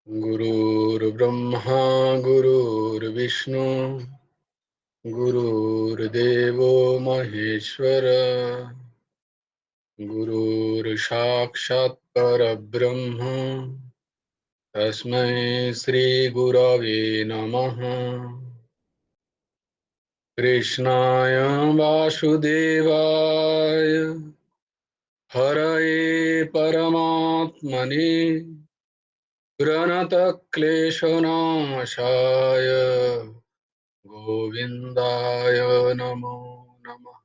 गुरुर्ब्रह्मा गुरुर्विष्णु गुरुर्देवो महेश्वर गुरुर्साक्षात् परब्रह्म तस्मै श्रीगुरवे नमः। कृष्णाय वासुदेवाय हरये परमात्मने प्रणतक्लेशनाशाय गोविन्दाय नमो नमः।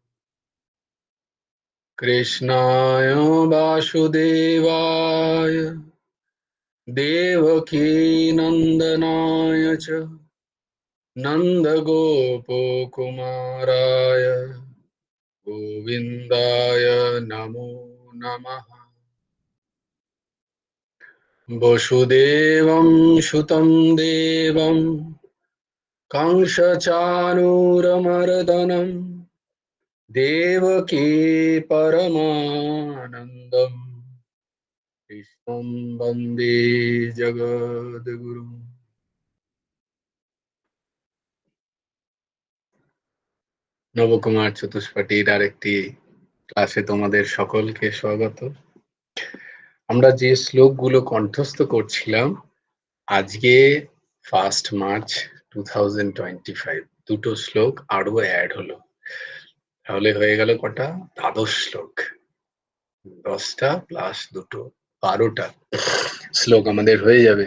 कृष्णाय वासुदेवाय देवकीनन्दनाय च नन्दगोपकुमाराय गोविन्दाय नमो नमः। वसुदेवं सुतं देवं कंसचाणूरमर्दनं देवकी परमानन्दम् कृष्णं वन्दे जगद्गुरुम्। নবকুমার চতুষ্পাঠীর আরেকটি ক্লাসে তোমাদের সকলকে স্বাগত। আমরা যে শ্লোকগুলো কণ্ঠস্থ করছিলাম, আজকে 1 মার্চ 2025 দুটো শ্লোক আরো অ্যাড হলো, তাহলে হয়ে গেল কটা? 12 শ্লোক। 10টা প্লাস দুটো 12টা শ্লোক আমাদের হয়ে যাবে।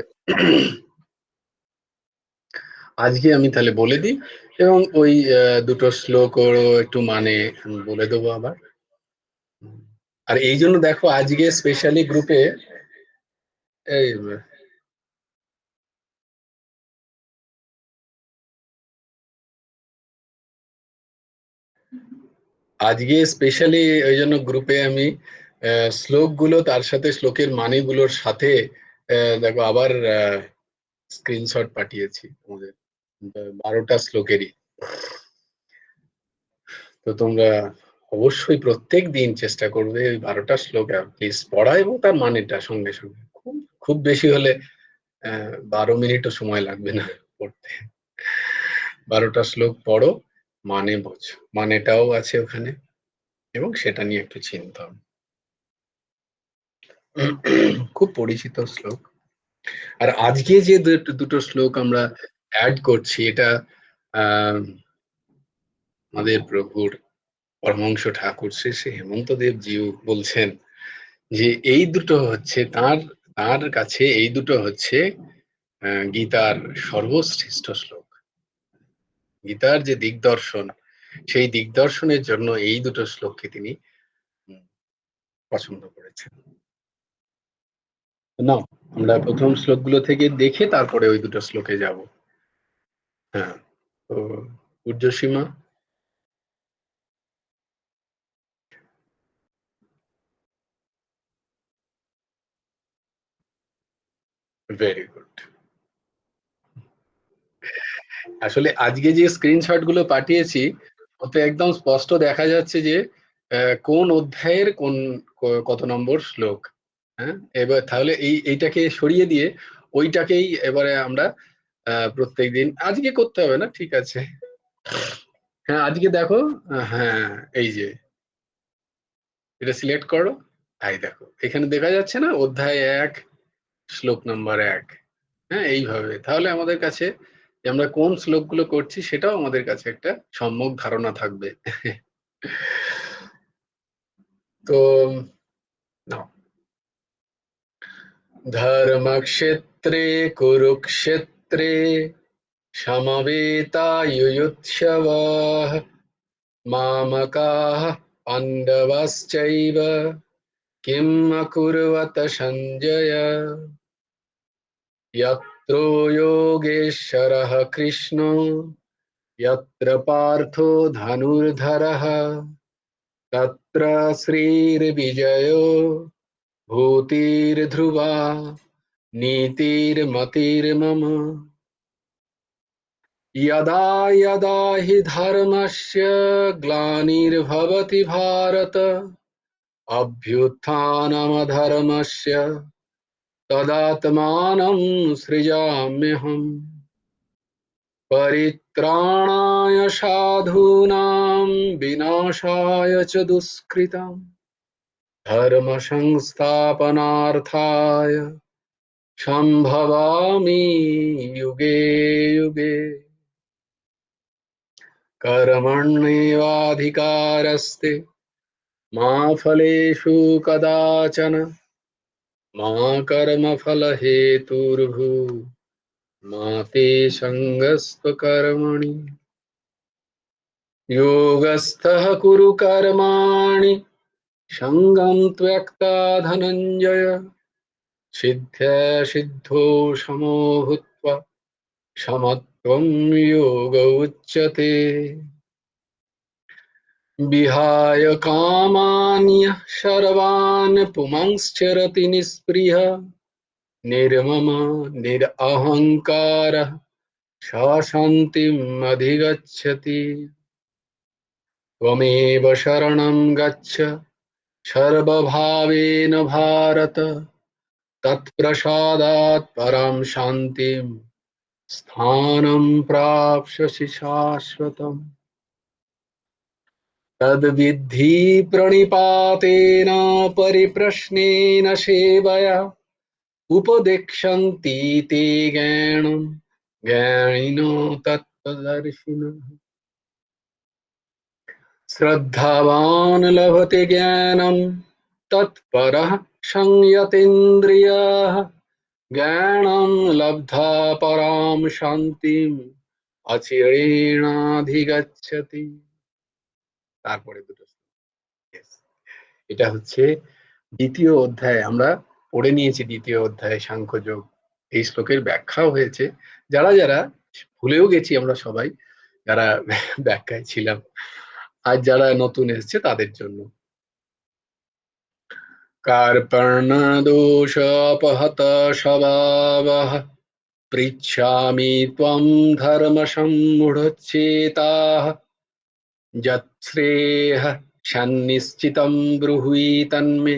আজকে আমি তাহলে বলে দিই এবং ওই দুটো শ্লোকও একটু মানে বলে দেবো আবার। আর এই জন্য দেখো আজকে স্পেশালি গ্রুপে এই আজকে স্পেশালি ওই জন্য গ্রুপে আমি শ্লোকগুলো তার সাথে শ্লোকের মানেগুলোর সাথে দেখো আবার স্ক্রিনশট পাঠিয়েছি তোমাদের 12টা শ্লোকেরই। তো তোমরা অবশ্যই প্রত্যেক দিন চেষ্টা করবে ওই 12টা শ্লোক প্লিজ পড়া এবং তার মানেটা সঙ্গে সঙ্গে। খুব খুব বেশি হলে 12 মিনিটও সময় লাগবে না পড়তে। 12টা শ্লোক পড়ো, মানে বোঝো, মানেটাও আছে ওখানে এবং সেটা নিয়ে একটু চিন্তা। খুব পরিচিত শ্লোক। আর আজকে যে দুটো শ্লোক আমরা অ্যাড করছি, এটা আমাদের প্রভুর পরমহংস ঠাকুর শ্রী শ্রী হেমন্ত দেব জিউ বলছেন যে এই দুটো হচ্ছে তার তার কাছে এই দুটো হচ্ছে গীতার সর্বশ্রেষ্ঠ শ্লোক। গীতার যে দিগদর্শন, সেই দিগদর্শনের জন্য এই দুটো শ্লোককে তিনি পছন্দ করেছেন। না, আমরা প্রথম শ্লোকগুলো থেকে দেখে তারপরে ওই দুটো শ্লোকে যাব। হ্যাঁ, তো ঊর্ধ্বসীমা। Very good. আসলে আজকে যে স্ক্রিনশট গুলো পাঠিয়েছি ওতে একদম স্পষ্ট দেখা যাচ্ছে যে কোন অধ্যায়ের কোন কত নম্বর শ্লোক। হ্যাঁ, এবার তাহলে এইটাকে সরিয়ে দিয়ে ওইটাকেই এবারে আমরা প্রত্যেকদিন আজকে করতে হবে না, ঠিক আছে। হ্যাঁ, আজকে দেখো, হ্যাঁ এই যে এটা সিলেক্ট করো, তাই দেখো এখানে দেখা যাচ্ছে না অধ্যায় 1 শ্লোক নাম্বার 1। হ্যাঁ, এইভাবে তাহলে আমাদের কাছে যে আমরা কোন শ্লোকগুলো করছি সেটাও আমাদের কাছে একটা সম্যক ধারণা থাকবে। তো নাও, ধর্মক্ষেত্রে কুরুক্ষেত্রে সমবেতায়ুৎসবাঃ মামকাঃ পাণ্ডবাশ্চৈব কিম অকুর্বত সঞ্জয় यत्र योगेश्वरः कृष्णो यत्र पार्थो धनुर्धरः तत्र श्रीर्विजयो भूतिर्ध्रुवा नीतिर्मतिर्मम यदा यदा हि धर्मस्य ग्लानिर्भवति भारत अभ्युत्थानमधर्मस्य तदात्मानं सृजाम्यहम् परित्राणाय साधूनां विनाशाय च दुष्कृताम् धर्म संस्थापनार्थाय सम्भवामि युगे युगे। कर्मण्येवाधिकारस्ते मा फलेषु कदाचन मा कर्मफलहेतुर्भूः मा ते सङ्गस्त्व कर्मणि। योगस्थः कुरु कर्माणि सङ्गं त्यक्ता धनञ्जय सिद्ध्या सिद्धो समो भूत्वा समत्वं योग उच्यते। विहाय कामान्यः सर्वान् पुंश्चरति निःस्पृहः निर्मम निरहङ्कारः स शान्तिम् अधिगच्छति। त्वमेव शरणं गच्छ सर्वभावेन भारत तत्प्रसादात् परां शान्तिं स्थानं प्राप्स्यसि शाश्वतम्। तद्विद्धि प्रणिपातेन परिप्रश्नेन सेवया उपदेक्षन्ति ते ज्ञानं ज्ञानिनो तत्त्वदर्शिनः। श्रद्धावान् लभते ज्ञानं तत्परः संयतेन्द्रियः ज्ञानं लब्धा परां शान्तिम् अचिरेणाधिगच्छति। তারপরে দুটো yes, এটা হচ্ছে দ্বিতীয় অধ্যায়। আমরা পড়ে নিয়েছি দ্বিতীয় অধ্যায় সাংখ্যযোগ। এই শ্লোকের ব্যাখ্যাও হয়েছে। যারা যারা ভুলেও গেছি আমরা সবাই যারা ব্যাখ্যায় ছিলাম, আর যারা নতুন এসছে তাদের জন্য। कार्पण्यदोषोपहत स्वभावः पृच्छामि त्वं धर्मसम्मूढचेताः यच्छ्रेयः सन्निश्चितं ब्रूहि तन्मे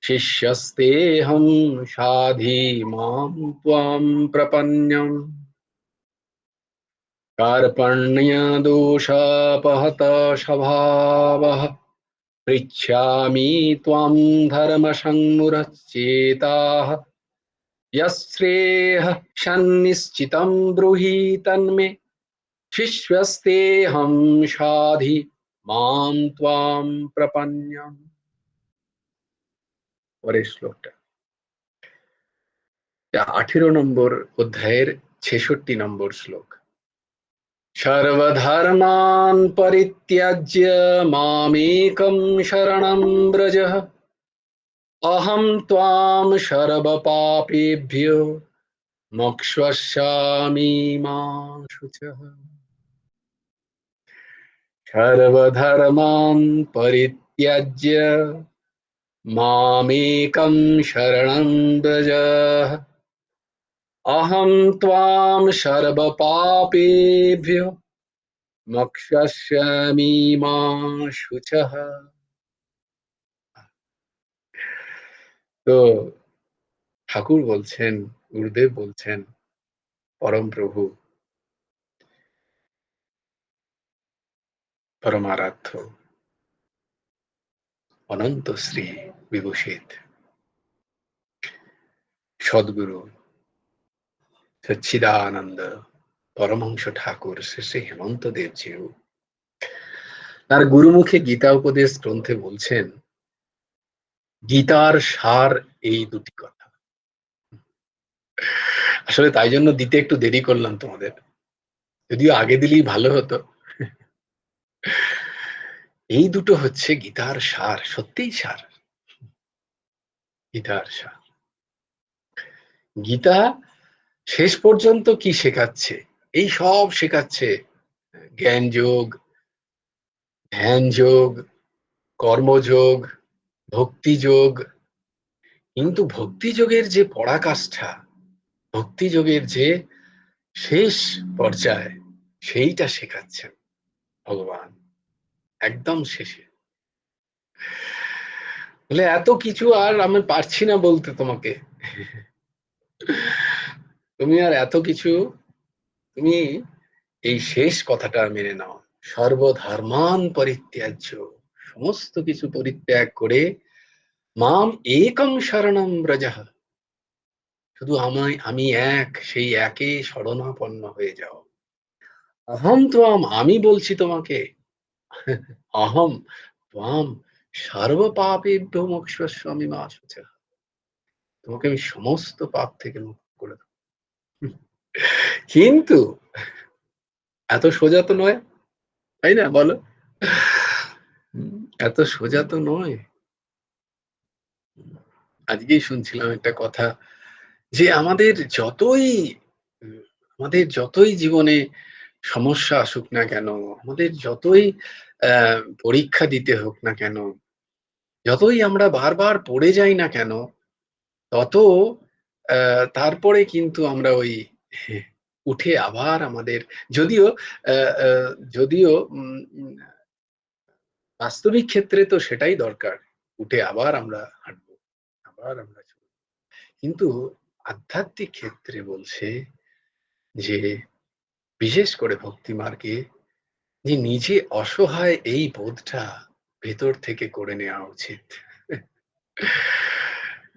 शिष्यस्तेऽहं साधि मां त्वां प्रपन्नम्। कार्पण्यदोषोपहत स्वभावः पृच्छामि त्वां धर्मसम्मूढचेताः यच्छ्रेयः सन्निश्चितं ब्रूहि तन्मे शिष्यस्तेऽहं साधि मां त्वां प्रपन्नम्। পরের শ্লোকটা 18 নম্বর অধ্যায়ের 66 নম্বর শ্লোক। सर्वधर्मान् परित्यज्य मामेकं शरणं व्रज अहं त्वां सर्वपापेभ्यो मोक्षयिष्यामि मा शुचः। सर्वधर्मान् परित्यज्य मामेकं शरणं व्रज अहं त्वां सर्वपापेभ्यो मोक्षयिष्यामि मा शुचः। তো ঠাকুর বলছেন, গুরুদেব বলছেন, পরম প্রভু পরমারাধ্য অনন্ত শ্রী বিভূষিত সদ্গুরু সচ্চিদানন্দ পরমহংস ঠাকুর শ্রী শ্রী হেমন্ত দেবজিউ তার গুরুমুখে গীতা উপদেশ গ্রন্থে বলছেন, গীতার সার এই দুটি কথা। আসলে তাই জন্য দিতে একটু দেরি করলাম তোমাদের, যদিও আগে দিলেই ভালো হতো। এই দুটো হচ্ছে গীতার সার, সত্যিই সার, গীতার সার। গীতা শেষ পর্যন্ত কি শেখাচ্ছে? এই সব শেখাচ্ছে, জ্ঞান যোগ, ধ্যান যোগ, কর্মযোগ, ভক্তি যোগ। কিন্তু ভক্তি যোগের যে পরাকাষ্ঠা, ভক্তি যোগের যে শেষ পর্যায়, সেইটা শেখাচ্ছেন ভগবান একদম শেষে। বলে এত কিছু আর আমি পারছি না বলতে তোমাকে, তুমি আর এত কিছু, তুমি এই শেষ কথাটা মেনে নাও, সর্বধর্মান পরিত্যাজ্য, সমস্ত কিছু পরিত্যাগ করে মাম একং শরণম ব্রজঃ, শুধু আমি এক, সেই একে শরণাপন্ন হয়ে যাও। অহম ত্বম, আমি বলছি তোমাকে, অহম ত্বম সর্ব পাপেভ্যো মোক্ষয়িষ্যামি মা শুচঃ, তোমাকে আমি সমস্ত পাপ থেকে মুক্ত করে দেবো। কিন্তু এত সোজা তো নয়, তাই না বলো? এত সোজা তো নয়। আজকেই শুনছিলাম একটা কথা, যে উম, আমাদের যতই জীবনে সমস্যা আসুক না কেন, আমাদের যতই পরীক্ষা দিতে হোক না কেন, যতই আমরা বারবার পড়ে যাই না কেন, তত তারপরে কিন্তু আমরা ওই উঠে আবার আমাদের, যদিও আহ, আহ, যদিও বাস্তবিক ক্ষেত্রে তো সেটাই দরকার, উঠে আবার আমরা হাঁটবো, আবার আমরা চলবো। কিন্তু আধ্যাত্মিক ক্ষেত্রে বলছে যে, বিশেষ করে ভক্তি মার্গে, যে নিজে অসহায় এই বোধটা ভেতর থেকে করে নেওয়া উচিত,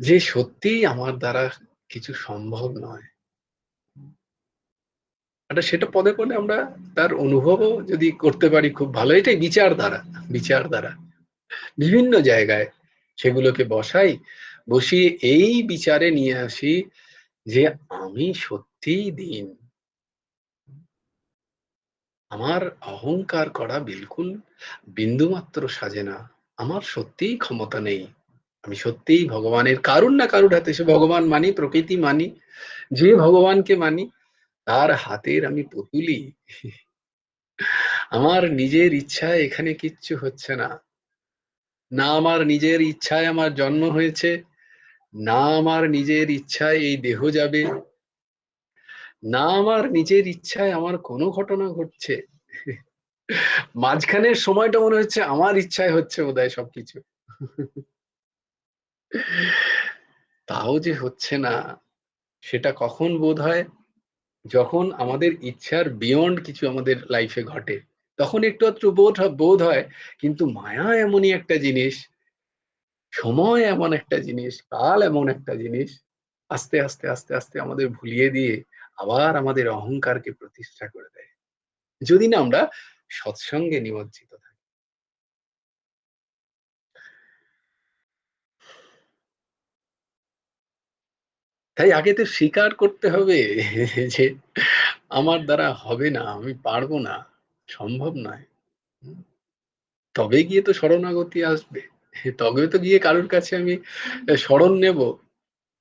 যে সত্যিই আমার দ্বারা কিছু সম্ভব নয়। এটা সেটা পদে পদে আমরা তার অনুভবও যদি করতে পারি খুব ভালো, এটাই বিচার দ্বারা, বিচার দ্বারা বিভিন্ন জায়গায় সেগুলোকে বসাই, বসিয়ে এই বিচারে নিয়ে আসি যে আমি সত্যিই দীন, আমার অহংকার করা বিলকুল বিন্দুমাত্র সাজে না, আমার সত্যিই ক্ষমতা নেই, আমি সত্যিই ভগবানের কারুর না কারুর হাতে, সে ভগবান মানি, প্রকৃতি মানি, যে ভগবানকে মানি তার হাতের আমি পুতুলি, আমার নিজের ইচ্ছায় এখানে কিচ্ছু হচ্ছে না, না আমার নিজের ইচ্ছায় আমার জন্ম হয়েছে, না আমার নিজের ইচ্ছায় এই দেহ যাবে, না আমার নিজের ইচ্ছায় আমার কোনো ঘটনা ঘটছে, মাঝখানের সময়টা মনে হচ্ছে আমার ইচ্ছায় হচ্ছে বোধহয় সবকিছু, তাও যে হচ্ছে না, সেটা কখন বোধ হয়, যখন আমাদের ইচ্ছার বিয়ন্ড কিছু আমাদের লাইফে ঘটে, তখন একটু আধটু বোধ হয়। কিন্তু মায়া এমনই একটা জিনিস, সময় এমন একটা জিনিস, কাল এমন একটা জিনিস, আস্তে আস্তে আস্তে আস্তে আমাদের ভুলিয়ে দিয়ে আবার আমাদের অহংকারকে প্রতিষ্ঠা করে দেয়, যদি না আমরা সৎসঙ্গে নিমজ্জিত থাকি। তাই আগে তো স্বীকার করতে হবে যে আমার দ্বারা হবে না, আমি পারবো না, সম্ভব নয়। হুম, তবে গিয়ে তো শরণাগতি আসবে, তবে তো গিয়ে কারোর কাছে আমি শরণ নেব,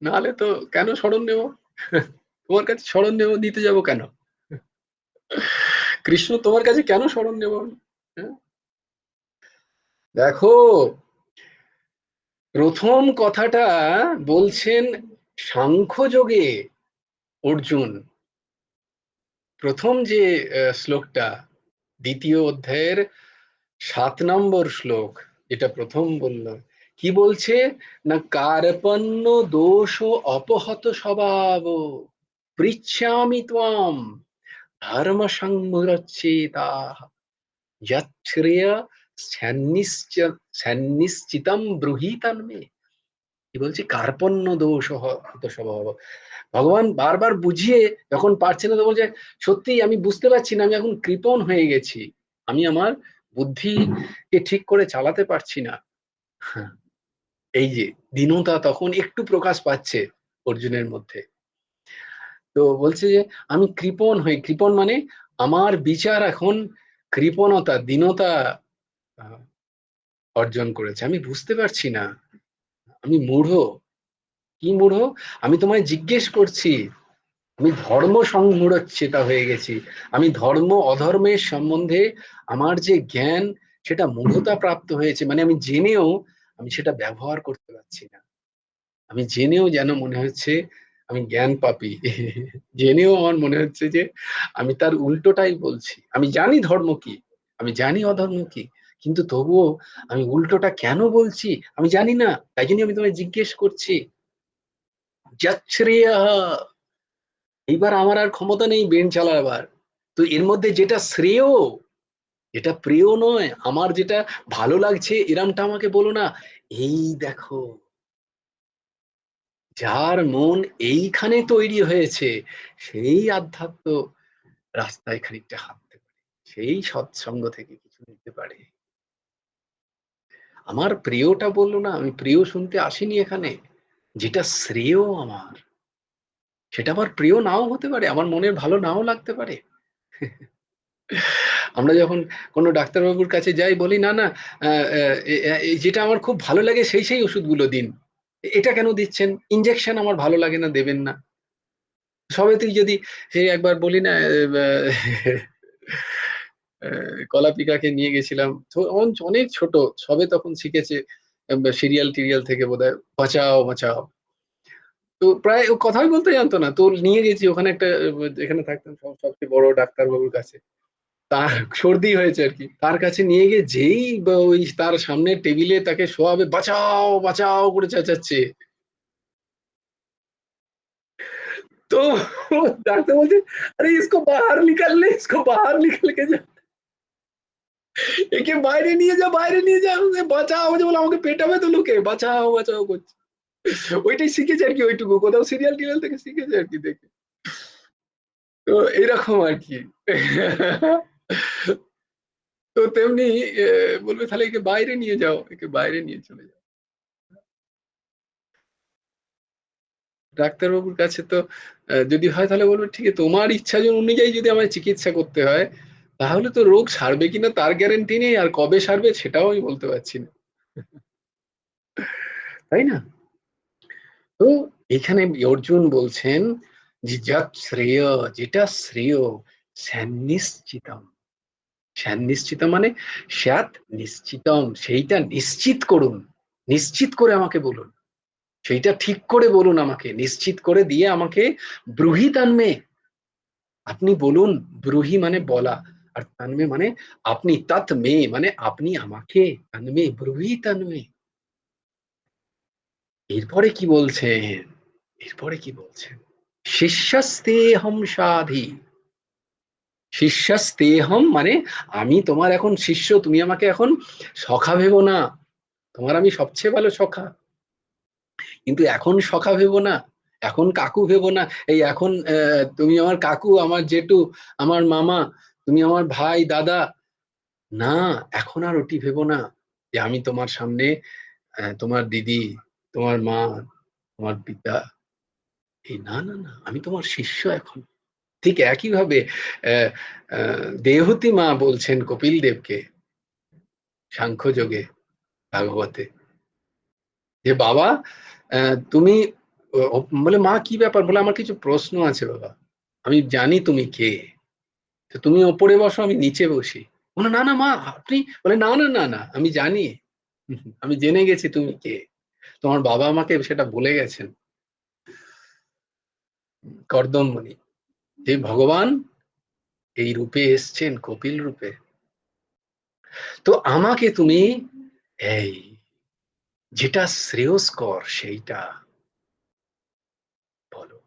নাহলে তো কেন শরণ নেব, তোমার কাছে শরণ নেব, দিতে যাব কেন, কৃষ্ণ তোমার কাছে কেন শরণ নেব আমি? হ্যাঁ? দেখো, প্রথম কথাটা বলছেন সাংখ্যযোগে অর্জুন, প্রথম যে শ্লোকটা, দ্বিতীয় অধ্যায়ের 7 নম্বর শ্লোক, যেটা প্রথম বলল, কি বলছে না, কার্পণ্য দোষ অপহত স্বভাব পৃচ্ছামি ত্বাম ধর্ম সংমুরচ্ছেতা যচ্ছ্রেয় সন্নিশ্চিতম ব্রুহি তন্মে। কি বলছি, কার্পণ্য দোষ হত স্বভাব, ভগবান বারবার বুঝিয়ে যখন পারছে না, তখন বলছে সত্যি আমি বুঝতে পারছি না, আমি এখন কৃপণ হয়ে গেছি, আমি আমার বুদ্ধিকে ঠিক করে চালাতে পারছি না। হ্যাঁ, এই যে দীনতা তখন একটু প্রকাশ পাচ্ছে অর্জুনের মধ্যে। তো বলছে যে আমি কৃপণ হই, কৃপণ মানে আমার বিচার এখন কৃপণতা, দীনতা আহ, অর্জন করেছে, আমি বুঝতে পারছি না, আমি মূঢ়। কি মূঢ়? আমি তোমায় জিজ্ঞেস করছি, আমি ধর্ম সংমূঢ়চ্ছেতা হয়ে গেছি, আমি ধর্ম অধর্মের সম্বন্ধে আমার যে জ্ঞান, সেটা মূঢ়তা প্রাপ্ত হয়েছে, মানে আমি জেনেও আমি সেটা ব্যবহার করতে পারছি না, আমি জেনেও যেন মনে হচ্ছে আমি জ্ঞান পাপী, জেনেও আমার মনে হচ্ছে যে আমি তার উল্টোটাই বলছি, আমি জানি ধর্ম কি, আমি জানি অধর্ম কি, কিন্তু তবুও আমি উল্টোটা কেন বলছি আমি জানি না, তাই জন্য আমি তোমায় জিজ্ঞেস করছি। যচ্ছ্রেয়। এইবার আমার আর ক্ষমতা নেই ব্রেন চালাবার। তো এর মধ্যে যেটা শ্রেয়, এটা প্রিয় নয়, আমার যেটা ভালো লাগছে এরমটা আমাকে বলো না। এই দেখো, যার মন এইখানে তৈরি হয়েছে, সেই আধ্যাত্ম রাস্তায় খানিকটা হাঁটতে পারে, সেই সৎসঙ্গ থেকে কিছু নিতে পারে। আমার প্রিয়টা বললো না, আমি প্রিয় শুনতে আসিনি এখানে। যেটা শ্রেয় আমার, সেটা আমার প্রিয় নাও হতে পারে, আমার মনের ভালো নাও লাগতে পারে। আমরা যখন কোনো ডাক্তারবাবুর কাছে যাই, বলি না না, যেটা আমার খুব ভালো লাগে সেই সেই ওষুধগুলো দিন। এটা কেন দিচ্ছেন? ইনজেকশন আমার ভালো লাগে না, দেবেন না। সবেতেই যদি সেই একবার বলি না, কলাপিকাকে নিয়ে গেছিলাম তো, অনেক ছোট, সবে তখন শিখেছে, সিরিয়াল টিরিয়াল থেকে বোধহয়, বাঁচাও বাঁচাও। তো প্রায় ও কথাই বলতে জানতো না, তো নিয়ে গেছি ওখানে একটা, এখানে থাকতাম সবচেয়ে বড় ডাক্তারবাবুর কাছে। তার সর্দি হয়েছে আর কি, তার কাছে নিয়ে গিয়ে যেই ওই তার সামনে টেবিলে তাকে শোয়াবে, বাঁচাও বাঁচাও করে চেঁচাচ্ছে। তো ডাক্তার বলছে, আরে ইসকো বাহার নিকাল লে, ইসকো বাহার নিকাল কে যা, একে বাইরে নিয়ে যা, বাইরে নিয়ে যা, বাঁচাও বলে আমাকে পেটাবে তো লোকে, বাঁচাও বাঁচাও করছে। ওইটাই শিখেছে আর কি, ওইটুকু কোথাও সিরিয়াল টিরিয়াল থেকে শিখেছে আর কি দেখে। তো এইরকম আর কি। তো তেমনি বলবে তাহলে একে বাইরে নিয়ে যাও, একে বাইরে নিয়ে চলে যাও। ডাক্তারবাবুর কাছে তো যদি হয় তাহলে বলবো ঠিক আছে, তোমার ইচ্ছা অনুযায়ী যদি আমায় চিকিৎসা করতে হয়, তাহলে তো রোগ সারবে কিনা তার গ্যারান্টি নেই, আর কবে সারবে সেটাও আমি বলতে পারছি না, তাই না? তো এখানে অর্জুন বলছেন যে যৎ শ্রেয়, যেটা শ্রেয়, স্যান্নিশ্চিতম। স্যান্নিশ্চিত মানে স্যাৎ নিশ্চিতম, সেইটা নিশ্চিত করুন, নিশ্চিত করে আমাকে বলুন, সেইটা ঠিক করে বলুন আমাকে, নিশ্চিত করে দিয়ে আমাকে ব্রুহি তান্মে, আপনি বলুন। ব্রুহি মানে বলা, আর তান্মে মানে আপনি, তৎ মে মানে আপনি আমাকে, তান্মে ব্রুহি তান্মে। এরপরে কি বলছেন? এরপরে কি বলছেন? শিষ্যস্তেহম সাধি। শিষ্যস্তেহম মানে আমি তোমার এখন শিষ্য, তুমি আমাকে এখন সখা ভেবো না, তোমার আমি সবচেয়ে ভালো সখা। কিন্তু এখন সখা ভেবো না, এখন কাকু ভেবো না। এই এখন তুমি আমার কাকু, আমার জেঠু, আমার মামা, তুমি আমার ভাই দাদা। না, এখন আর ওটি ভেবো না যে আমি তোমার সামনে তোমার দিদি, তোমার মা, তোমার পিতা। এই না না না, আমি তোমার শিষ্য এখন। ঠিক একই ভাবে আহ, দেহূতি মা বলছেন কপিল দেবকে সাংখ্য যোগে, ভাগবতে, যে বাবা তুমি, বলে মা কি ব্যাপার, বলে আমার কিছু প্রশ্ন আছে বাবা, আমি জানি তুমি কে, তো তুমি ওপরে বসো আমি নিচে বসি। বলে না না মা আপনি, বলে না না না না আমি জানি, আমি জেনে গেছি তুমি কে, তোমার বাবা আমাকে সেটা বলে গেছেন। কর্দমমণি, যে ভগবান এই রূপে এসছেন কপিল রূপে, তো আমাকে তুমি এই যেটা শ্রেয়স্কর সেইটা বলো,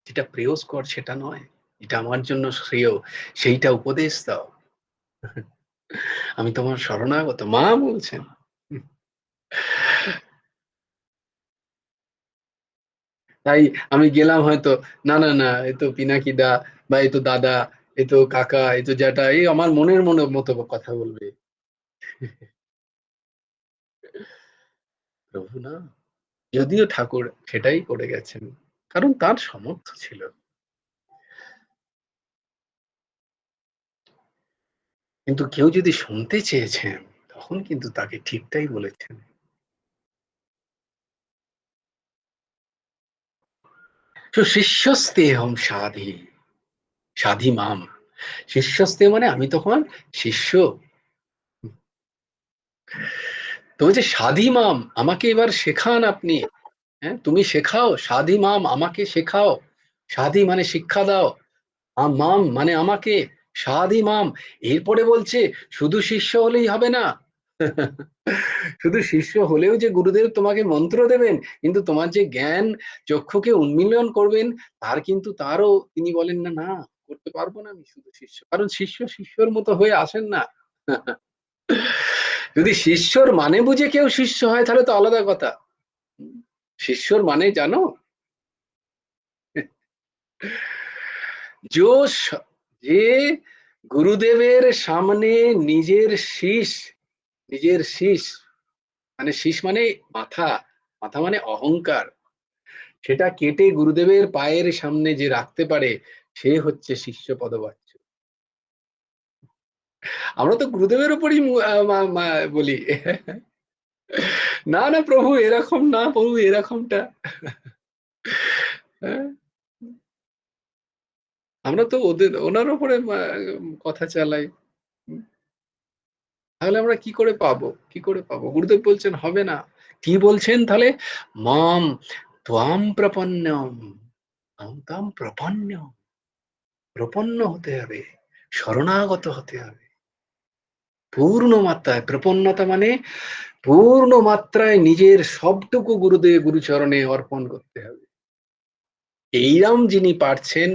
যেটা প্রেয়স্কর সেটা নয়, এটা আমার জন্য শ্রেয় সেইটা উপদেশ দাও, আমি তোমার শরণাগত মা বলছেন। তাই আমি গেলাম হয়তো, না না না এ তো পিনাকি দা, বা এ তো দাদা, এ তো কাকা, এ তো জ্যাঠা, এই আমার মনের মতো কথা বলবে। প্রভু না, যদিও ঠাকুর সেটাই করে গেছেন, কারণ তার সামর্থ্য ছিল। কিন্তু কেউ যদি শুনতে চেয়েছেন, তখন কিন্তু তাকে ঠিকটাই বলেছেন। তো শিষ্যস্তেহম সাধি, সাধি মাম, শিষ্যস্তে মানে আমি তখন শিষ্য। তো বলছে সাধি মাম, আমাকে এবার শেখান আপনি। হ্যাঁ, তুমি শেখাও, সাধি মাম আমাকে শেখাও। সাধি মানে শিক্ষা দাও, মাম মানে আমাকে, সাধি মাম। এরপরে বলছে শুধু শিষ্য হলেই হবে না, শুধু শিষ্য হলেও যে গুরুদেব তোমাকে মন্ত্র দেবেন, কিন্তু তোমার যে জ্ঞান চক্ষুকে উন্মীলন করবেন, তারও তিনি বলেন না, না করতে পারবো না আমি শুধু শিষ্য। কারণ শিষ্য শিষ্যর মতো হয়ে আসেন না। যদি শিষ্যর মানে বুঝে কেউ শিষ্য হয় তাহলে তো আলাদা কথা। শিষ্যর মানে জানো? জোশ, যে গুরুদেবের সামনে নিজের শীষ, নিজের শীষ মানে শীষ মানে মাথা, মাথা মানে অহংকার, সেটা কেটে গুরুদেবের পায়ের সামনে যে রাখতে পারে, সে হচ্ছে শিষ্য পদবাচ্য। আমরা তো গুরুদেবের উপরই বলি, না না প্রভু এরকম না, প্রভু এরকমটা। হ্যাঁ, আমরা তো ওনার উপরে কথা চালাই। তাহলে আমরা কি করে পাবো, কি করে পাবো? গুরুদেব বলছেন হবে না। কি বলছেন তাহলে? মাম ত্বাম প্রপন্নম, মাম ত্বাম প্রপন্ন, প্রপন্ন হতে হবে, শরণাগত হতে হবে পূর্ণ মাত্রায়। প্রপন্নতা মানে পূর্ণ মাত্রায় নিজের সবটুকু গুরুচরণে অর্পণ করতে হবে। এইরম যিনি পারছেন,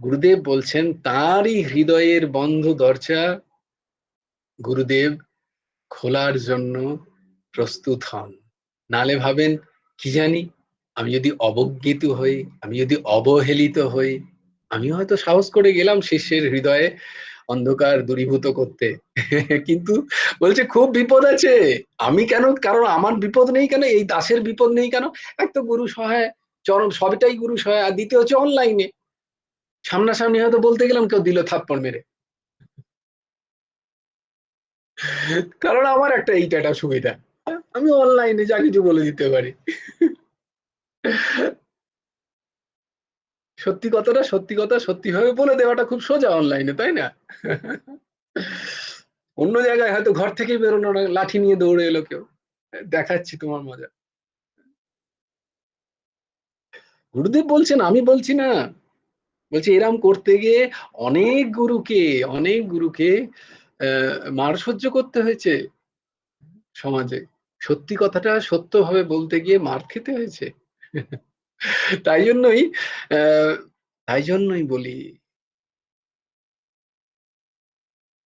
গুরুদেব বলছেন তাঁরই হৃদয়ের বন্ধ দরজা গুরুদেব খোলার জন্য প্রস্তুত হন। নালে ভাবেন কি জানি, আমি যদি অবজ্ঞিত হই, আমি যদি অবহেলিত হই, আমি হয়তো সাহস করে গেলাম শিষ্যের হৃদয়ে অন্ধকার দূরীভূত করতে। কিন্তু বলছে খুব বিপদ আছে। আমি কেন, কারণ আমার বিপদ নেই কেন, এই দাসের বিপদ নেই কেন? এক তো গুরু সহায়, চরম সবটাই গুরু সহায়, আর দ্বিতীয় হচ্ছে অনলাইনে সামনাসামনি হয়তো বলতে গেলাম কেউ দিল থাপ্পড় মেরে। কারণ আমার এইটা একটা সুবিধা, আমি অনলাইনে যা কিছু বলে দিতে পারি। সত্যি কথাটা সত্যি কথা সত্যিভাবে বলে দেওয়াটা খুব সোজা অনলাইনে, তাই না? অন্য জায়গায় হয়তো ঘর থেকেই বেরোনো না, লাঠি নিয়ে দৌড়ে এলো কেউ, দেখাচ্ছি তোমার মজা। গুরুদেব বলছেন, আমি বলছি না। বলছি এরম করতে গিয়ে অনেক গুরুকে, অনেক গুরুকে মার সহ্য করতে হয়েছে সমাজে। সত্যি কথাটা সত্যভাবে বলতে গিয়ে মার খেতে হয়েছে। তাই জন্যই তাই জন্যই বলি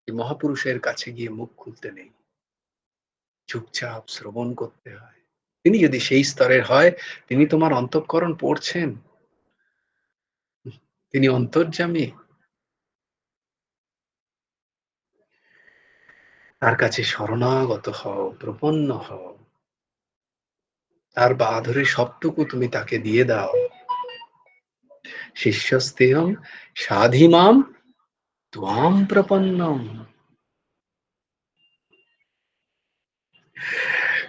মহাপুরুষের কাছে গিয়ে মুখ খুলতে নেই, চুপচাপ শ্রবণ করতে হয়। তিনি যদি সেই স্তরের হয়, তিনি তোমার অন্তঃকরণ পড়ছেন, তিনি অন্তর্যামী, তার কাছে শরণাগত হও, প্রপন্ন হও, তার পা ধরে সবটুকু তুমি তাকে দিয়ে দাও। শিষ্যস্তেহং সাধিমাম ত্বাম প্রপন্নম।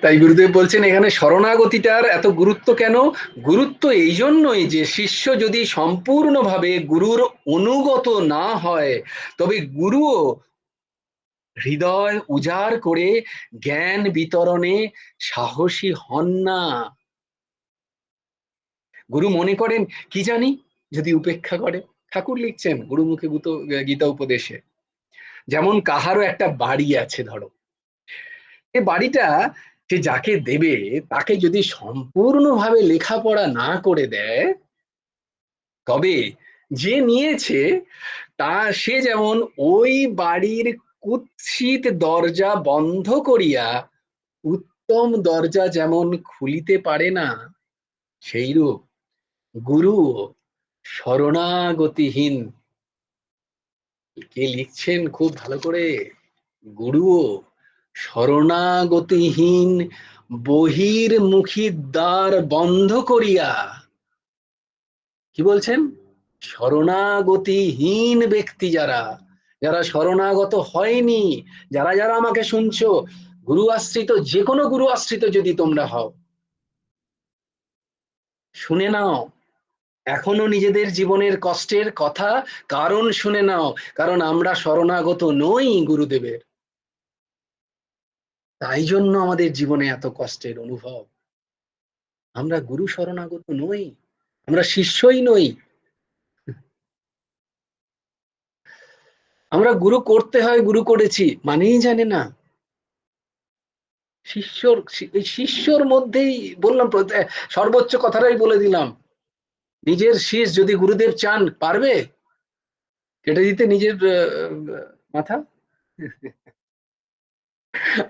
তাই গুরুদেব বলছেন এখানে শরণাগতিটার এত গুরুত্ব কেন? গুরুত্ব এই জন্যই যে শিষ্য যদি সম্পূর্ণভাবে গুরুর অনুগত না হয়, তবে গুরুও হৃদয় উজাড় করে জ্ঞান বিতরণে সাহসী হন না। গুরু মনে করেন কি জানি, যদি উপেক্ষা করে। ঠাকুর লিখছেন গুরুমুখে গীতা উপদেশে, যেমন কাহারও একটা বাড়ি আছে ধরো, এই বাড়িটা সে যাকে দেবে তাকে যদি সম্পূর্ণভাবে লেখাপড়া না করে দেয়, তবে যে নিয়েছে তা সে যেমন ওই বাড়ির কুৎসিত দরজা বন্ধ করিয়া উত্তম দরজা যেমন খুলিতে পারে না, সেইরূপ গুরু শরণাগতিহীন, কে লিখছেন খুব ভালো করে, গুরুও শরণাগতিহীন বহির্মুখী দ্বার বন্ধ করিয়া, কি বলছেন? শরণাগতিহীন ব্যক্তি যারা, যারা শরণাগত হয়নি, যারা যারা আমাকে শুনছো, গুরু আশ্রিত, যে কোনো গুরু আশ্রিত যদি তোমরা হও, শুনে নাও এখনো নিজেদের জীবনের কষ্টের কথা, কারণ শুনে নাও, কারণ আমরা শরণাগত নই গুরুদেবের। তাই জন্য আমাদের জীবনে এত কষ্টের অনুভব। আমরা গুরু শরণাগত নই, আমরা শিষ্যই নই। আমরা গুরু করতে হয়, গুরু করেছি মানেই জানে না। শিষ্যর মধ্যেই বললাম, সর্বোচ্চ কথাটাই বলে দিলাম। নিজের শীষ যদি গুরুদেব চান, পারবে কেটে দিতে নিজের মাথা?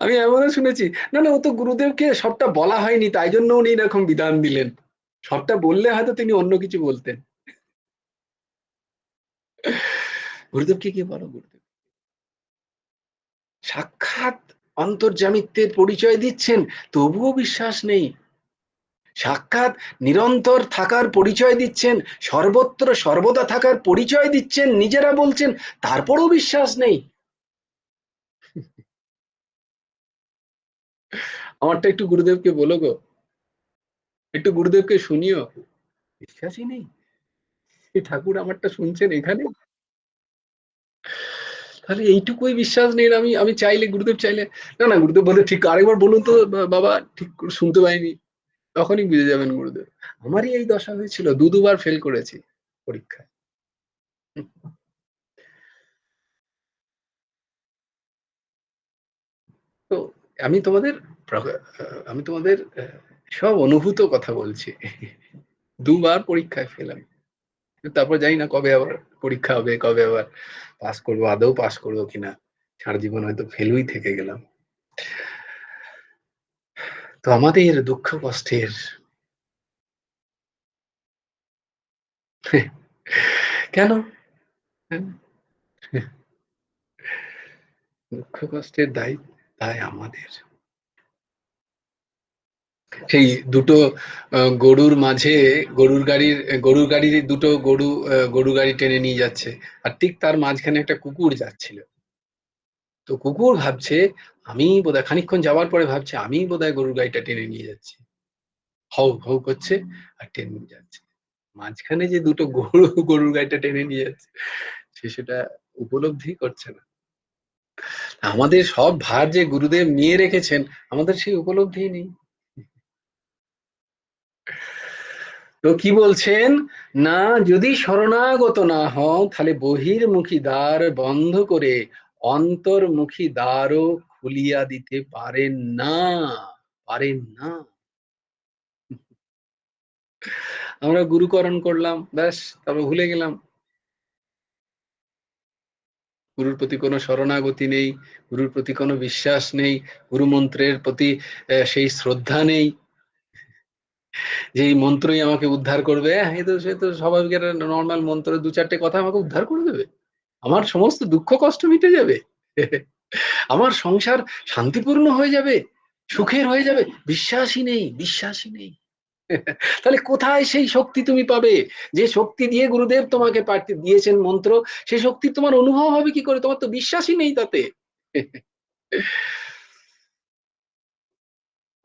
আমি এমনও শুনেছি, না না, ও তো গুরুদেবকে সবটা বলা হয়নি, তাই জন্য উনি এরকম বিধান দিলেন। সবটা বললে হয়তো তিনি অন্য কিছু বলতেন। গুরুদেবকে কি বলো? গুরুদেব সাক্ষাৎ অন্তর্যামিত্বের পরিচয় দিচ্ছেন, তবুও বিশ্বাস নেই। সাক্ষাৎ নিরন্তর থাকার পরিচয় দিচ্ছেন, সর্বত্র সর্বদা থাকার পরিচয় দিচ্ছেন, নিজেরা বলছেন, তারপরও বিশ্বাস নেই। আমারটা একটু গুরুদেবকে বলো গো, একটু গুরুদেবকে শুনিও। বিশ্বাসই নেই। ঠাকুর আমারটা শুনছেন এখানে। তাহলে এইটুকুই বিশ্বাস নেই। আমি আমি চাইলে, গুরুদেব চাইলে, না না, গুরুদেব বলে, ঠিক আরেকবার বলুন তো বাবা, ঠিক শুনতে পাইনি। তখনই বুঝে যাবেন গুরুদেব। আমারই এই দশা হয়েছিল, দুবার ফেল করেছি পরীক্ষায়। তো আমি তোমাদের আমি তোমাদের সব অনুভূত কথা বলছি। দুবার পরীক্ষায় ফেল আমি। তারপর জানি না কবে আবার পরীক্ষা হবে, কবে আবার পাস করবো, আদৌ পাস করবো কিনা। সারা জীবন হয়তো ফেলই থেকে গেলাম। তো আমাদের দুঃখ কষ্টের কেন? দুঃখ কষ্টের দায় আমাদের। সেই দুটো গরুর মাঝে, গরুর গাড়ির দুটো গরু গাড়ি টেনে নিয়ে যাচ্ছে, আর ঠিক তার মাঝখানে একটা কুকুর যাচ্ছিল। তো কুকুর ভাবছে, আমি বোধহয় খানিকক্ষণ যাওয়ার পরে ভাবছে, আমি বোধহয় গরুর গাড়িটা টেনে নিয়ে যাচ্ছি। হউ হউ করছে আর টেনে নিয়ে যাচ্ছে। মাঝখানে যে দুটো গরুর গাড়িটা টেনে নিয়ে যাচ্ছে, সে সেটা উপলব্ধি করছে না। আমাদের সব ভার যে গুরুদেব নিয়ে রেখেছেন, আমাদের সেই উপলব্ধি নেই। তো কি বলছেন, না, যদি শরণাগত না হও, তাহলে বহির্মুখী দ্বার বন্ধ করে অন্তর্মুখী দ্বারও খুলিয়া দিতে পারেন না, পারেন না। আমরা গুরুকরণ করলাম, ব্যাস, তারপর ভুলে গেলাম। গুরুর প্রতি কোনো শরণাগতি নেই, গুরুর প্রতি কোনো বিশ্বাস নেই, গুরু মন্ত্রের প্রতি সেই শ্রদ্ধা নেই যে এই মন্ত্রই আমাকে উদ্ধার করবে। এ তো, সে তো স্বাভাবিক একটা নর্মাল মন্ত্র, দু চারটে কথা আমাকে উদ্ধার করে দেবে, আমার সমস্ত দুঃখ কষ্ট মিটে যাবে, আমার সংসার শান্তিপূর্ণ হয়ে যাবে, সুখের হয়ে যাবে। বিশ্বাসই নেই, বিশ্বাসই নেই। তাহলে কোথায় সেই শক্তি তুমি পাবে? যে শক্তি দিয়ে গুরুদেব তোমাকে দিয়েছেন মন্ত্র, সেই শক্তি তোমার অনুভব হবে কি করে? তোমার তো বিশ্বাসই নেই তাতে।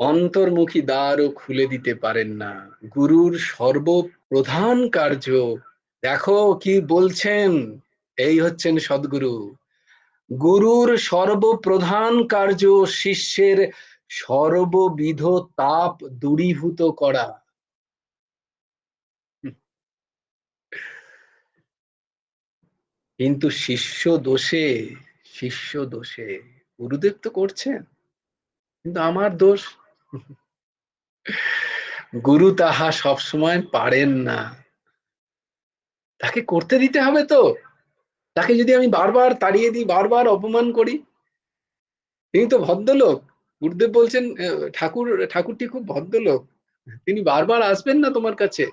অন্তর্মুখী দ্বারও খুলে দিতে পারেন না। গুরুর সর্বপ্রধান কার্য, দেখো কি বলছেন, এই হচ্ছেন সদ্গুরু। গুরুর সর্বপ্রধান কার্য শিষ্যের সর্ববিধ তাপ দূরীভূত করা। কিন্তু শিষ্য দোষে গুরুদেব তো করছেন, কিন্তু আমার দোষ। গুরু তাহা সবসময় পারেন না, তাকে করতে দিতে হবে তো। তাকে যদি আমি বারবার তাড়িয়ে দিই, বারবার অপমান করি, তিনি তো ভদ্রলোক। গুরুদেব বলছেন, ঠাকুরটি খুব ভদ্রলোক, তিনি বারবার আসবেন না তোমার কাছে।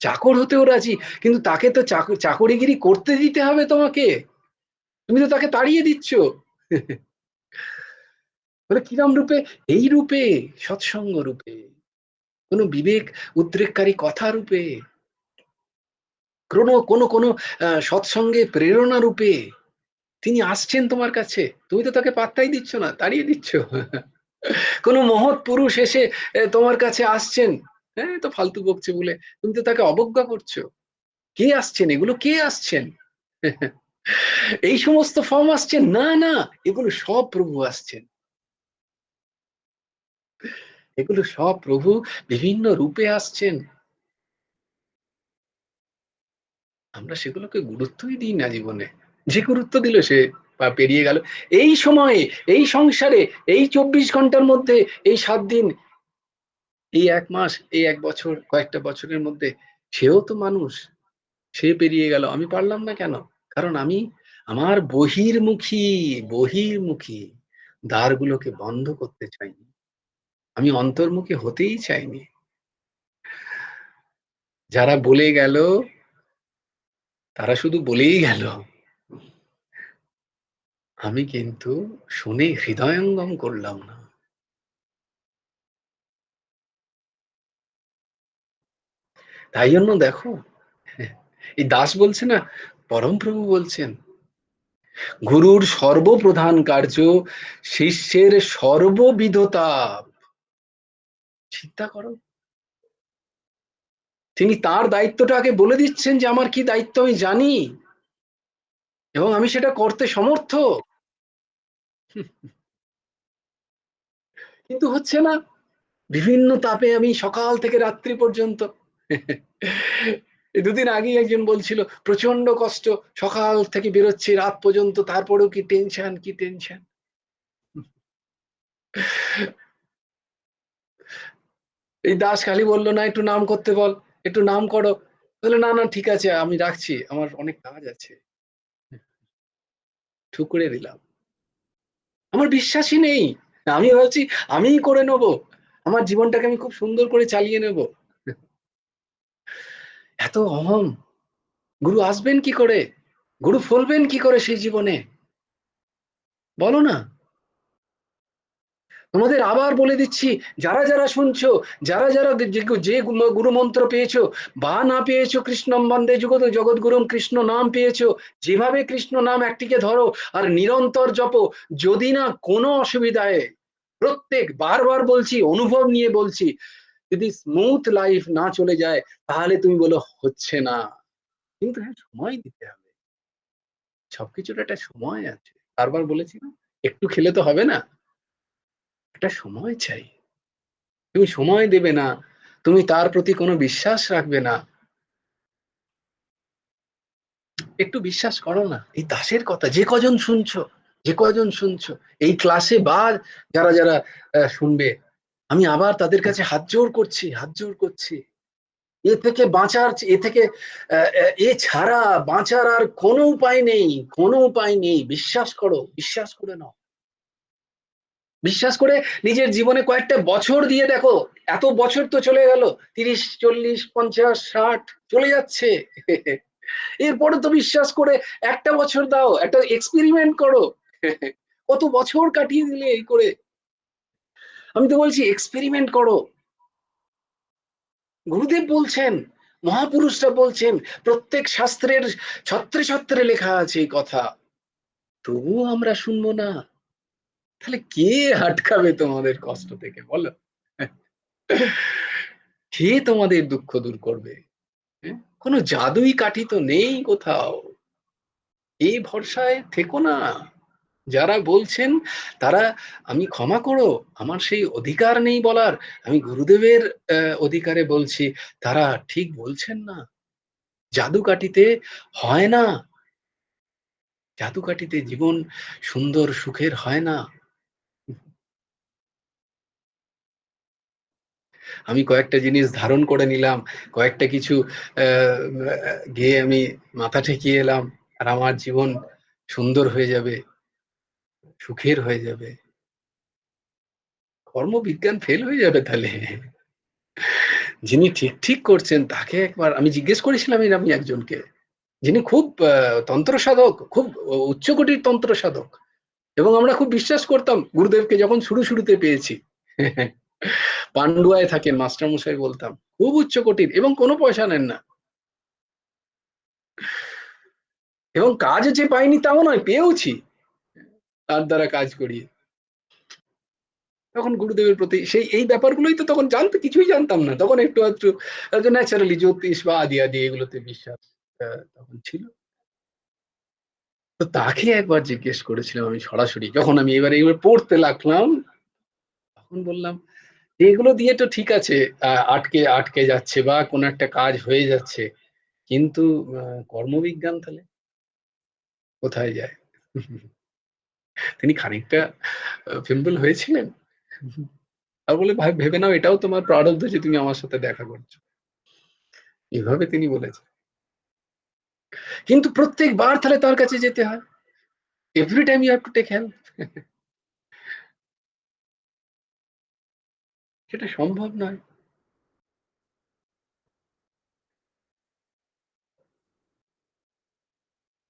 চাকর হতেও রাজি, কিন্তু তাকে তো চাকরিগিরি করতে দিতে হবে তোমাকে। তুমি তো তাকে তাড়িয়ে দিচ্ছ। বলে কিরম রূপে? এই রূপে, সৎসঙ্গ রূপে, কোনো বিবেক উদ্রেককারী কথা রূপে, কোনো কোনো কোনো সৎসঙ্গে প্রেরণা রূপে তিনি আসছেন তোমার কাছে। তুমি তো তাকে পাত্তাই দিচ্ছ না, তাড়িয়ে দিচ্ছ। কোনো মহৎ পুরুষ এসে তোমার কাছে আসছেন, হ্যাঁ, তো ফালতু বকছে বলে তুমি তো তাকে অবজ্ঞা করছো। কে আসছেন এগুলো? কে আসছেন? এই সমস্ত ফর্ম আসছেন? না না, এগুলো সব প্রভু আসছেন। এগুলো সব প্রভু বিভিন্ন রূপে আসছেন। আমরা সেগুলোকে গুরুত্বই দিই না জীবনে। যে গুরুত্ব দিল সে বা পেরিয়ে গেল। এই সময়ে, এই সংসারে, এই ২৪ ঘন্টার মধ্যে, এই ৭ দিন, এই ১ মাস, এই ১ বছর, কয়েকটা বছরের মধ্যে সেও তো মানুষ। সে পেরিয়ে গেল। আমি পারলাম না কেন? কারণ আমি আমার বহির্মুখী দ্বারগুলোকে বন্ধ করতে চাইনি। আমি অন্তর্মুখী হতেই চাইনি। যারা বলে গেল, তারা শুধু বলেই গেল। আমি কিন্তু শুনে হৃদয়ঙ্গম করলাম না। তাই জন্য দেখো, এই দাস বলছে না, পরমপ্রভু বলছেন, গুরুর সর্বপ্রধান কার্য শিষ্যের সর্ববিধতা। চিন্তা করো, তিনি তার দায়িত্বটা আগে বলে দিচ্ছেন যে আমার কি দায়িত্ব আমি জানি এবং আমি সেটা করতে সমর্থ। কিন্তু হচ্ছে না, বিভিন্ন তাপে আমি সকাল থেকে রাত্রি পর্যন্ত। এই দুদিন আগেই একজন বলছিল প্রচন্ড কষ্ট, সকাল থেকে বেরোচ্ছি রাত পর্যন্ত, তারপরেও কি টেনশন, কি টেনশন। এই দাস খালি বললো না একটু নাম করতে বল, একটু নাম করো। বললো না না ঠিক আছে আমি রাখছি, আমার অনেক কাজ আছে। ঠুকরে দিলাম। আমার বিশ্বাসই নেই। আমি ভাবছি আমিই করে নেব, আমার জীবনটাকে আমি খুব সুন্দর করে চালিয়ে নেব। এত অহং! গুরু আসবেন কি করে? গুরু ফলবেন কি করে সেই জীবনে? বলো না। তোমাদের আবার বলে দিচ্ছি, যারা যারা শুনছো, যারা যারা যে গুরু মন্ত্র পেয়েছো বা না পেয়েছো, কৃষ্ণম বন্দে জগৎ জগৎগুরুম, কৃষ্ণ নাম পেয়েছো, যেভাবে কৃষ্ণ নাম একটিকে ধরো আর নিরন্তর জপো। যদি না কোনো অসুবিধায়, প্রত্যেক বারবার বলছি, অনুভব নিয়ে বলছি, যদি স্মুথ লাইফ না চলে যায় তাহলে তুমি বলো হচ্ছে না। কিন্তু হ্যাঁ, সময় দিতে হবে। সবকিছুর একটা সময় আছে। বারবার বলেছি না, একটু খেলে তো হবে না, একটা সময় চাই। তুমি সময় দেবে না, তুমি তার প্রতি কোনো বিশ্বাস রাখবে না, একটু বিশ্বাস করো না। এই দাসের কথা যে কজন শুনছো, যে কজন শুনছো এই ক্লাসে বা যারা যারা শুনবে, আমি আবার তাদের কাছে হাত জোড় করছি, হাত জোড় করছি। এ থেকে বাঁচার, এ থেকে এ ছাড়া বাঁচার আর কোনো উপায় নেই, কোনো উপায় নেই। বিশ্বাস করো, বিশ্বাস করে নাও। বিশ্বাস করে নিজের জীবনে কয়েকটা বছর দিয়ে দেখো। এত বছর তো চলে গেল, ৩০ ৪০ ৫০ ৬০ চলে যাচ্ছে। এরপরে তো বিশ্বাস করে একটা বছর দাও, একটা এক্সপেরিমেন্ট করো। কত বছর কাটিয়ে দিলে এই করে। আমি তো বলছি এক্সপেরিমেন্ট করো। গুরুদেব বলছেন, মহাপুরুষরা বলছেন, প্রত্যেক শাস্ত্রের ছত্রে ছত্রে লেখা আছে এই কথা, তবুও আমরা শুনবো না। তাহলে কে আটকাবে তোমাদের কষ্ট থেকে বলো? কে তোমাদের দুঃখ দূর করবে? হ্যাঁ? কোনো জাদুই কাঠি তো নেই কোথাও। এই ভরসায় থেকো না। যারা বলছেন তারা, আমি ক্ষমা করো, আমার সেই অধিকার নেই বলার, আমি গুরুদেবের অধিকারে বলছি, তারা ঠিক বলছেন না। জাদুকাঠিতে হয় না, জাদুকাঠিতে জীবন সুন্দর সুখের হয় না। আমি কয়েকটা জিনিস ধারণ করে নিলাম, কয়েকটা কিছু গেয়ে আমি মাথা ঠেকিয়ে এলাম, আর আমার জীবন সুন্দর হয়ে যাবে, সুখের হয়ে যাবে। কর্মবিজ্ঞান ফেল হয়ে যাবে তাহলে। যিনি ঠিক ঠিক করছেন তাকে একবার আমি জিজ্ঞেস করেছিলাম, আমি একজনকে যিনি খুব তন্ত্র সাধক, খুব উচ্চকোটির তন্ত্র সাধক, এবং আমরা খুব বিশ্বাস করতাম গুরুদেবকে যখন শুরুতে পেয়েছি। পান্ডুয়ায় থাকেন, মাস্টার মশাই বলতাম, খুব উচ্চকোটির এবং কোনো পয়সা নেন না, এবং কাজ যে পাইনি তাও নয়, পেয়েওছি তার দ্বারা কাজ করিয়ে। তখন গুরুদেবের প্রতি সেই এই ব্যাপারগুলোই তো তখন কিছুই জানতাম না তখন, একটু আধটু ন্যাচারালি জ্যোতিষ বা আদি আদি এগুলোতে বিশ্বাস তখন ছিল। তো তাকে একবার জিজ্ঞেস করেছিলাম আমি সরাসরি, যখন আমি এবার পড়তে লাগলাম, তখন বললাম এগুলো দিয়ে তো ঠিক আছে, আটকে আটকে যাচ্ছে বা কোনো একটা কাজ হয়ে যাচ্ছে, কিন্তু কর্মবিজ্ঞান তাহলে কোথায় যায়? তিনি খানিকটা ফিম্বল হয়েছিলেন। আর বলে, "ভাই ভেবে নাও এটাও তোমার প্রারব্ধ যে তুমি আমার সাথে দেখা করছো।" এভাবে তিনি বলেছেন। কিন্তু প্রত্যেকবার তাহলে তার কাছে যেতে হয়। Every time you have to take help. সেটা সম্ভব নয়।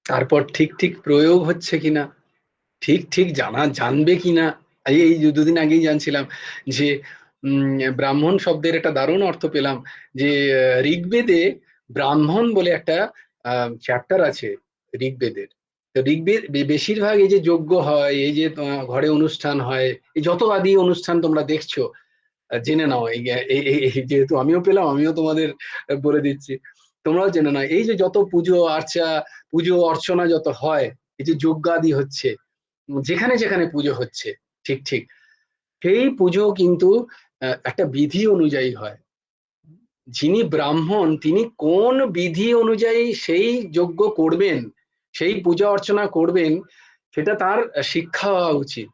তারপর ঠিক প্রয়োগ হচ্ছে কিনা, ঠিক জানবে কিনা। এই যে দুদিন আগেই জানছিলাম যে ব্রাহ্মণ শব্দের একটা দারুণ অর্থ পেলাম যে ঋগ্বেদে ব্রাহ্মণ বলে একটা চ্যাপ্টার আছে ঋগ্বেদের। তো ঋগ্বেদ বেশিরভাগ এই যে যজ্ঞ হয়, এই যে ঘরে অনুষ্ঠান হয়, এই যত আদি অনুষ্ঠান তোমরা দেখছো, জেনে নাও। এই যেহেতু আমিও পেলাম, আমিও তোমাদের বলে দিচ্ছি, তোমরাও জেনে নাও। এই যে যত পুজো আর্চা, পুজো অর্চনা যত হয়, এই যে যজ্ঞাদি হচ্ছে, যেখানে যেখানে পুজো হচ্ছে, ঠিক সেই পুজো কিন্তু একটা বিধি অনুযায়ী হয়। যিনি ব্রাহ্মণ তিনি কোন বিধি অনুযায়ী সেই যজ্ঞ করবেন, সেই পূজা অর্চনা করবেন, সেটা তার শিক্ষা হওয়া উচিত।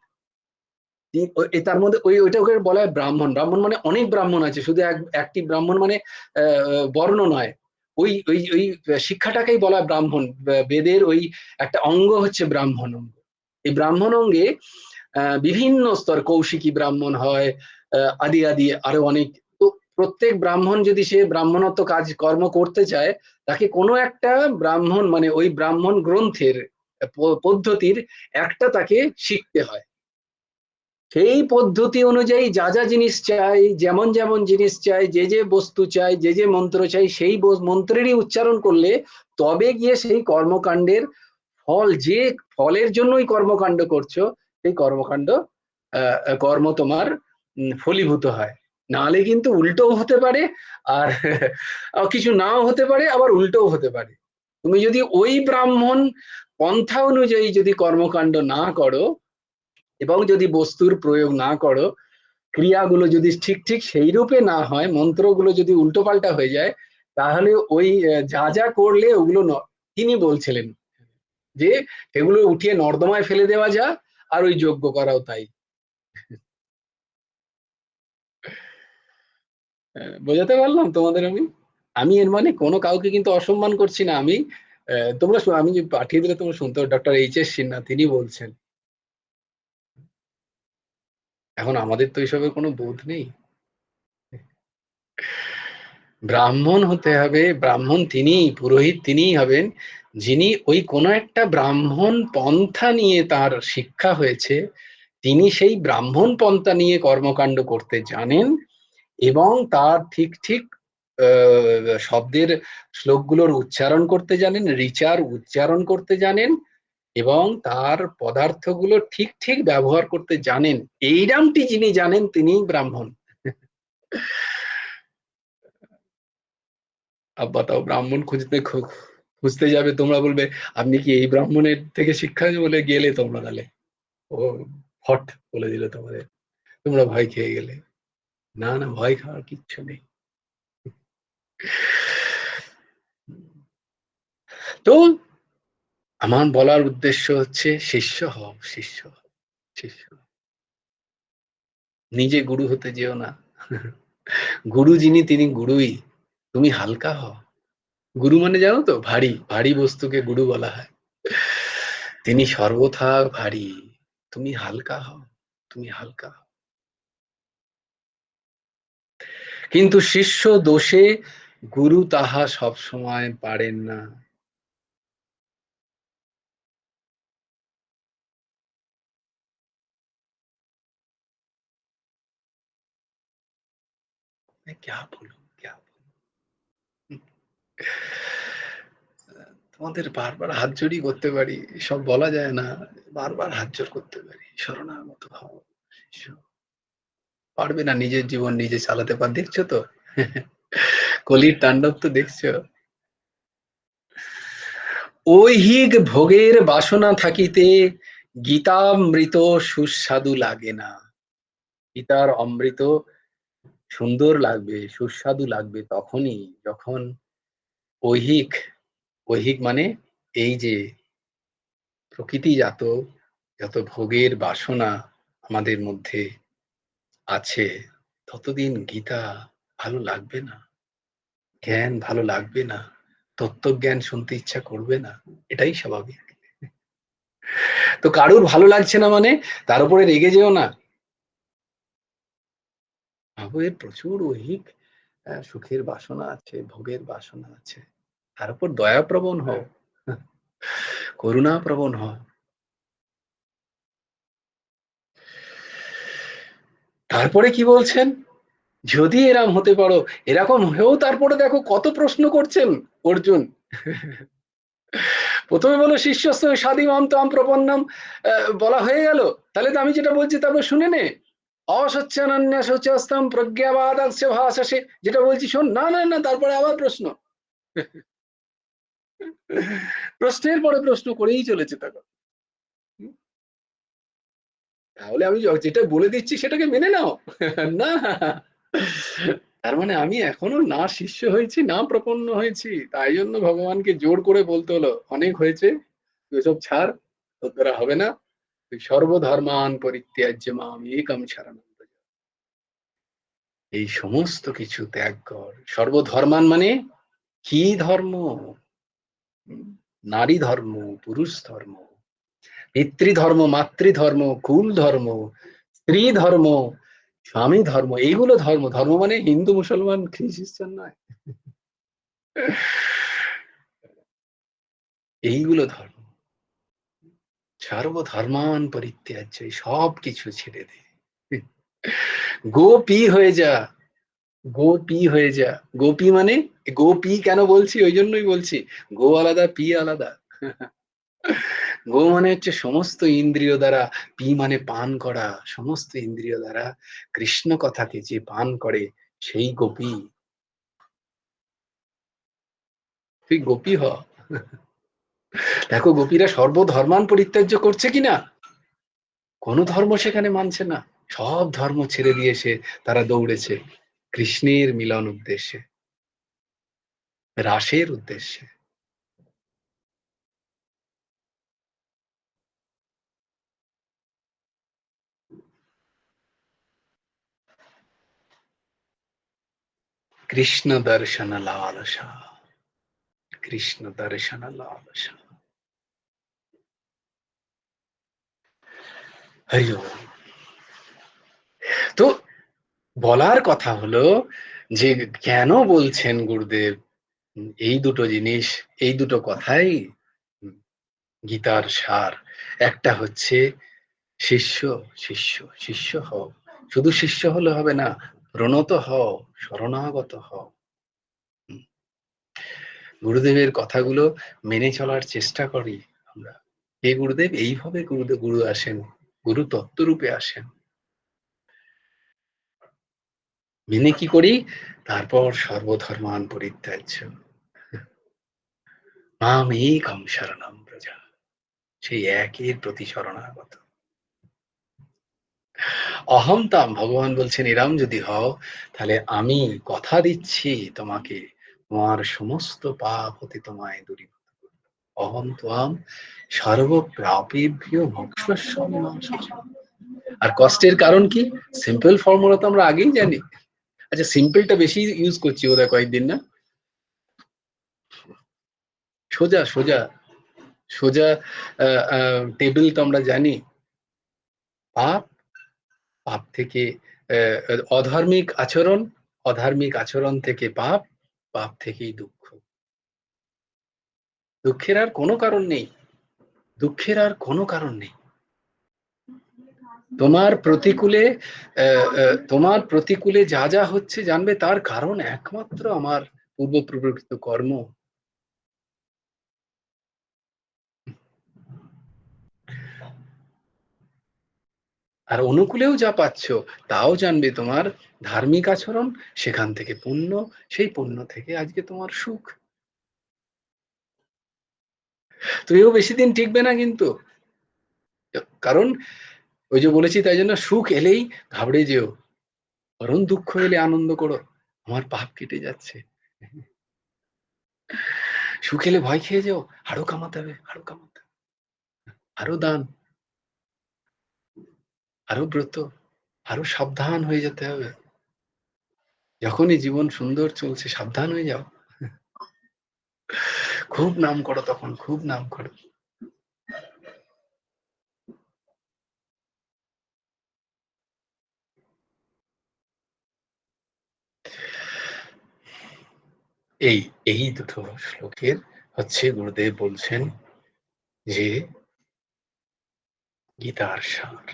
তার মধ্যে ওইটাকে বলা হয় ব্রাহ্মণ। ব্রাহ্মণ মানে অনেক ব্রাহ্মণ আছে, শুধু একটি ব্রাহ্মণ মানে বর্ণ নয়। ওই শিক্ষাটাকেই বলা হয় ব্রাহ্মণ। বেদের ওই একটা অঙ্গ হচ্ছে ব্রাহ্মণ অঙ্গ। এই ব্রাহ্মণ অঙ্গে বিভিন্ন স্তর, কৌশিকী ব্রাহ্মণ হয়, আদি আরো অনেক। তো প্রত্যেক ব্রাহ্মণ যদি সে ব্রাহ্মণত্ব কাজ কর্ম করতে চায়, তাকে কোনো একটা ব্রাহ্মণ মানে ওই ব্রাহ্মণ গ্রন্থের পদ্ধতির একটা তাকে শিখতে হয়। সেই পদ্ধতি অনুযায়ী যা জিনিস চাই, যেমন জিনিস চাই, যে বস্তু চাই, যে মন্ত্র চাই, সেই মন্ত্রেরই উচ্চারণ করলে তবে গিয়ে সেই কর্মকাণ্ডের ফল, যে ফলের জন্যই কর্মকাণ্ড করছো, সেই কর্মকাণ্ড কর্ম তোমার ফলীভূত হয়। নাহলে কিন্তু উল্টোও হতে পারে, আর কিছু নাও হতে পারে, আবার উল্টোও হতে পারে। তুমি যদি ওই ব্রাহ্মণ পন্থা অনুযায়ী যদি কর্মকাণ্ড না করো, এবং যদি বস্তুর প্রয়োগ না করো, ক্রিয়াগুলো যদি ঠিক সেই রূপে না হয়, মন্ত্রগুলো যদি উল্টোপাল্টা হয়ে যায়, তাহলে ওই যা করলে ওগুলো তিনি বলছিলেন যে এগুলো উঠিয়ে নর্দমায় ফেলে দেওয়া যা, আর ওই যজ্ঞ করাও তাই। বোঝাতে পারলাম তোমাদের আমি? আমি এর মানে কোনো কাউকে কিন্তু অসম্মান করছি না। আমি তোমরা আমি যে পাঠিয়ে দিলে তোমরা শুনতে, ডক্টর এইচ.এস. সিনহা তিনি বলছেন। এখন আমাদের তো এইসবের কোনো বোধ নেই। ব্রাহ্মণ হতে হবে, ব্রাহ্মণ তিনিই, পুরোহিত তিনিই হবেন যিনি ওই কোনো একটা ব্রাহ্মণ পন্থা নিয়ে তার শিক্ষা হয়েছে, তিনি সেই ব্রাহ্মণ পন্থা নিয়ে কর্মকাণ্ড করতে জানেন, এবং তার ঠিক শব্দের শ্লোকগুলোর উচ্চারণ করতে জানেন, ঋচার উচ্চারণ করতে জানেন, এবং তার পদার্থগুলো ঠিক ব্যবহার করতে জানেন। এইরামটি যিনি জানেন তিনিই ব্রাহ্মণ। আব্বা তাও ব্রাহ্মণ খুঁজতে যাবে, তোমরা বলবে আপনি কি এই ব্রাহ্মণের থেকে শিক্ষা বলে গেলে তোমরা, তাহলে ও হট বলে দিল তোমাদের, তোমরা ভয় খেয়ে গেলে। না ভয় খাওয়ার কিচ্ছু নেই। তো আমার বলার উদ্দেশ্য হচ্ছে শিষ্য হও, শিষ্য হও, শিষ্য হও। নিজে গুরু হতে যেও না। গুরু যিনি তিনি গুরুই, তুমি হালকা হও। গুরু মানে জানো তো, ভারী ভারী বস্তুকে গুরু বলা হয়। তিনি সর্বথা ভারী, তুমি হালকা হও, তুমি হালকা হও। কিন্তু শিষ্য দোষে গুরু তাহা সব সময় পারেন না। क्या बोलूं, क्या बोलूं? তোমাদের বারবার হাত জড়ি করতে পারি, সব বলা যায় না, বারবার হাত জোড় করতে পারি, শরণাগত হও শিষ্য। পারবে না নিজের জীবন নিজে চালাতে, দেখছো তো। কলির তাণ্ডব তো দেখছো। ঐহিক ভোগের বাসনা থাকিতে গীতামৃত সুস্বাদু লাগে না। গীতার অমৃত সুন্দর লাগবে, সুস্বাদু লাগবে তখনই যখন ঐহিক, ঐহিক মানে এই যে প্রকৃতিজাত যত ভোগের বাসনা আমাদের মধ্যে আছে, ততদিন গীতা ভালো লাগবে না, জ্ঞান ভালো লাগবে না, তত্ত্বজ্ঞান শুনতে ইচ্ছা করবে না। এটাই স্বাভাবিক। তো কারুর ভালো লাগছে না মানে তার উপরে রেগে যেও না। ভাবো এর প্রচুর ঐহিক সুখের বাসনা আছে, ভোগের বাসনা আছে। তার উপর দয়াপ্রবণ হও, করুণাপ্রবণ হও। তারপরে কি বলছেন? যদি এরম হতে পারো, এরকম হয়েও তারপরে দেখো কত প্রশ্ন করছেন অর্জুন। প্রথমে বলো শিষ্যস্য স্বাদিমাম তাম প্রপন্নম, বলা হয়ে গেল, তাহলে তো আমি যেটা বলছি তারপর শুনে নে। অসচ্ছানন্য শৌচস্তম প্রজ্ঞাবাদস্য ভাষসে, যেটা বলছি শোন। না না না, তারপরে আবার প্রশ্ন। প্রশ্নের পরে প্রশ্ন করেই চলেছে তখন। তাহলে আমি যেটা বলে দিচ্ছি সেটাকে মেনে নাও। না, তার মানে আমি এখনো না শিষ্য হয়েছি না প্রপন্ন হয়েছি, তাই জন্য ভগবানকে জোর করে বলতে হলো অনেক হয়েছে, এসব ছাড়, তোর দ্বারা হবে না, তুই সর্বধর্মান পরিত্যাজ্য মাম একম শরণম ব্রজ। এই সমস্ত কিছু ত্যাগ কর। সর্বধর্মান মানে কি ধর্ম? নারী ধর্ম, পুরুষ ধর্ম, পিতৃধর্ম, মাতৃধর্ম, কুল ধর্ম, স্ত্রী ধর্ম, স্বামী ধর্ম, এইগুলো ধর্ম। ধর্ম মানে হিন্দু মুসলমান খ্রিস্টান নয়, এইগুলো ধর্ম। সর্বধর্মান পরিত্যাজ্য, সব কিছু ছেড়ে দে, গোপী হয়ে যা, গোপী হয়ে যা। গোপী মানে, গোপী কেন বলছি, ওই জন্যই বলছি, গো আলাদা পি আলাদা। গো মানে হচ্ছে সমস্ত ইন্দ্রিয় দ্বারা, পি মানে পান করা, সমস্ত ইন্দ্রিয় দ্বারা কৃষ্ণ কথাকে যে পান করে সেই গোপী। তুই গোপী হ। দেখো গোপীরা সর্বধর্মান পরিত্যাজ্য করছে কিনা, কোন ধর্ম সেখানে মানছে না, সব ধর্ম ছেড়ে দিয়ে সে তারা দৌড়েছে কৃষ্ণের মিলন উদ্দেশ্যে, রাসের উদ্দেশ্যে। কৃষ্ণ দর্শন লালসা, কৃষ্ণ দর্শন লালসা। হরি ওম। তো বলার কথা হলো যে কেন বলছেন গুরুদেব এই দুটো জিনিস, এই দুটো কথাই গীতার সার। একটা হচ্ছে শিষ্য, শিষ্য, শিষ্য হও। শুধু শিষ্য হলে হবে না, প্রণত হও, শরণাগত হও। গুরুদেবের কথাগুলো মেনে চলার চেষ্টা করি আমরা। এই গুরুদেব এইভাবে গুরুদেব, গুরু আসেন, গুরু তত্ত্বরূপে আসেন। মেনে কি করি? তারপর সর্বধর্মান পরিত্যাজ্য মাম একম শরণম ব্রজ, সেই একের প্রতি শরণাগত। অহংতাম, ভগবান বলছেন এরাম যদি হও, তাহলে আমি কথা দিচ্ছি তোমাকে, তোমার সমস্ত পাপ হতে তোমায় দূরীভূত করব। অহং ত্বাম সর্বপাপেভ্য মোক্ষয়িষ্যামি মা শুচি। আর কষ্টের কারণ কি? সিম্পল ফর্মুলা তো আমরা আগেই জানি। আচ্ছা, সিম্পলটা বেশি ইউজ করছি বোধহয় কয়েকদিন, না? সোজা সোজা সোজা টেবিল তো আমরা জানি। পাপ, পাপ থেকে অধার্মিক আচরণ, অধার্মিক আচরণ থেকে পাপ, পাপ থেকেই দুঃখ। দুঃখের আর কোনো কারণ নেই, দুঃখের আর কোনো কারণ নেই। তোমার প্রতিকূলে তোমার প্রতিকূলে যা যা হচ্ছে জানবে তার কারণ একমাত্র আমার পূর্ব প্রবর্তিত কর্ম। আর অনুকূলেও যা পাচ্ছ তাও জানবে তোমার ধার্মিক আচরণ, সেখান থেকে পুণ্য, সেই পুণ্য থেকে আজকে তোমার সুখ। তুইও বেশি দিন টিকবে না কিন্তু, কারণ ওই যে বলেছি, তাই জন্য সুখ এলেই ঘাবড়ে যেও, বরং দুঃখ এলে আনন্দ করো, আমার পাপ কেটে যাচ্ছে। সুখ এলে ভয় খেয়ে যাও, আরো কামাতে হবে, আরো কামাতে হবে, আরো দান। আরো ব্রত, আরো সাবধান হয়ে যেতে হবে। যখনই জীবন সুন্দর চলছে সাবধান হয়ে যাও। খুব নাম করো তখন, খুব নাম করো। এই, এই দুটো শ্লোকের হচ্ছে গুরুদেব বলছেন যে গীতার সার।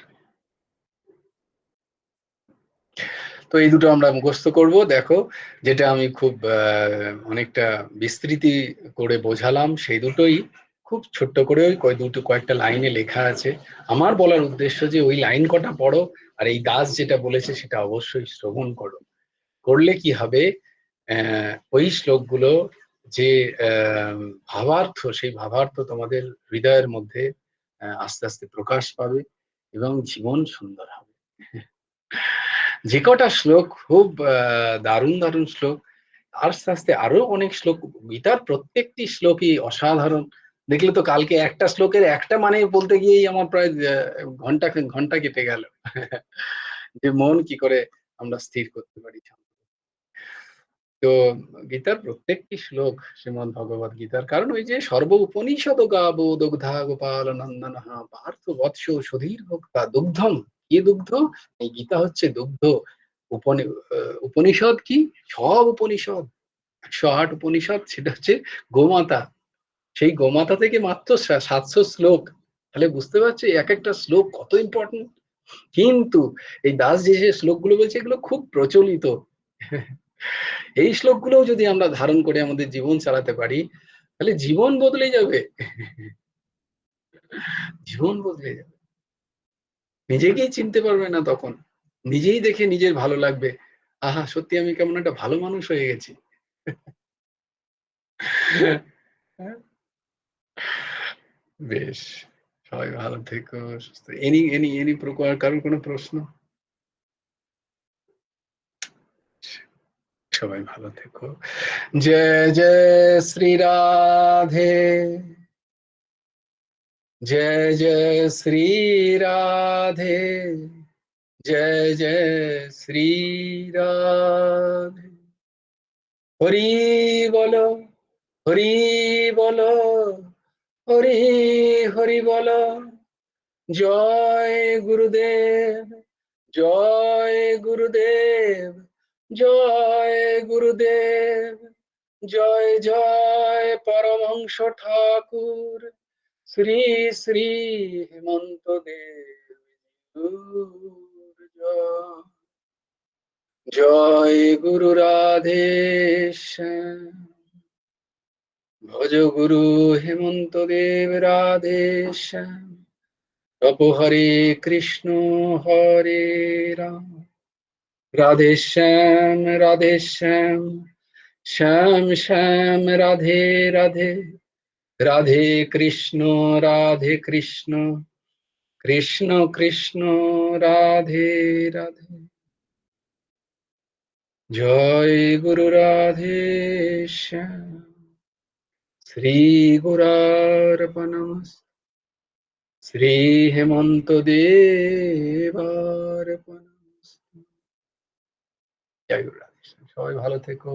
তো এই দুটো আমরা মুখস্থ করব। দেখো, যেটা আমি খুব অনেকটা বিস্তৃতি করে বোঝালাম, সেই দুটোই খুব ছোট্ট করে ওই কয়েকটা লাইনে লেখা আছে। আমার বলার উদ্দেশ্য যে ওই লাইন কটা পড়ো, আর এই দাস যেটা বলেছে সেটা অবশ্যই শ্রবণ করো। করলে কি হবে, ওই শ্লোকগুলো যে ভাবার্থ, সেই ভাবার্থ তোমাদের হৃদয়ের মধ্যে আস্তে আস্তে প্রকাশ পাবে এবং জীবন সুন্দর হবে। যে কটা শ্লোক খুব দারুণ দারুণ শ্লোক, আস্তে আস্তে আরো অনেক শ্লোক। গীতার প্রত্যেকটি শ্লোকই অসাধারণ। দেখলে তো কালকে একটা শ্লোকের একটা মানে বলতে গিয়েই আমার প্রায় ঘন্টা ঘন্টা কেটে গেল। যে মন কি করে আমরা স্থির করতে পারি। তো গীতার প্রত্যেকটি শ্লোক শ্রীমদ্ ভগবত গীতার, কারণ ওই যে সর্ব উপনিষদ গাবো দগ্ধা গোপাল নন্দন পার্থ বৎস সুধীর ভোক্তা দুগ্ধম। কি দুগ্ধ? এই গীতা হচ্ছে দুগ্ধ। উপনিষদ কি? সব উপনিষদ, 108 উপনিষদ, সেটা হচ্ছে গোমাতা। সেই গোমাতা থেকে মাত্র 700 শ্লোক। তাহলে বুঝতে পারছি এক একটা শ্লোক কত ইম্পর্টেন্ট। কিন্তু এই দাস যে শ্লোকগুলো বলছে এগুলো খুব প্রচলিত। এই শ্লোকগুলো যদি আমরা ধারণ করে আমাদের জীবন চালাতে পারি, তাহলে জীবন বদলে যাবে। জীবন বদলে যাবে। নিজেকেই চিনতে পারবে না তখন। নিজেই দেখে নিজের ভালো লাগবে। আহা, সত্যি আমি কেমন একটা ভালো মানুষ হয়ে গেছি। বেশ, সবাই ভালো থেকো, সুস্থ। এনি প্রকার কারোর কোনো প্রশ্ন? সবাই ভালো থেকো। জয় জয় শ্রী রাধে, जय जय श्री राधे, जय जय श्री राधे। हरि बोलो, हरि बोलो, हरि हरि बोलो। जय गुरुदेव, जय गुरुदेव, जय गुरुदेव। जय जय परमहंस ठाकुर শ্রী শ্রী হেমন্ত দেব। জয় গুরু রাধে শ্যাম, ভজ গুরু হেমন্ত দেব রাধে শ্যাম। তপ হরে কৃষ্ণ হরে রাম, রাধে শ্যাম রাধে শ্যাম, শ্যাম শ্যাম রাধে রাধে, রাধে কৃষ্ণ রাধে কৃষ্ণ, কৃষ্ণ কৃষ্ণ রাধে রাধে। জয় গুরু রাধে শ্যাম। শ্রী গুরার্পণমস্তু, শ্রী হেমন্ত দেবার্পণমস্তু। জয় গুরু রাধে শ্যাম। সবাই ভালো থেকো।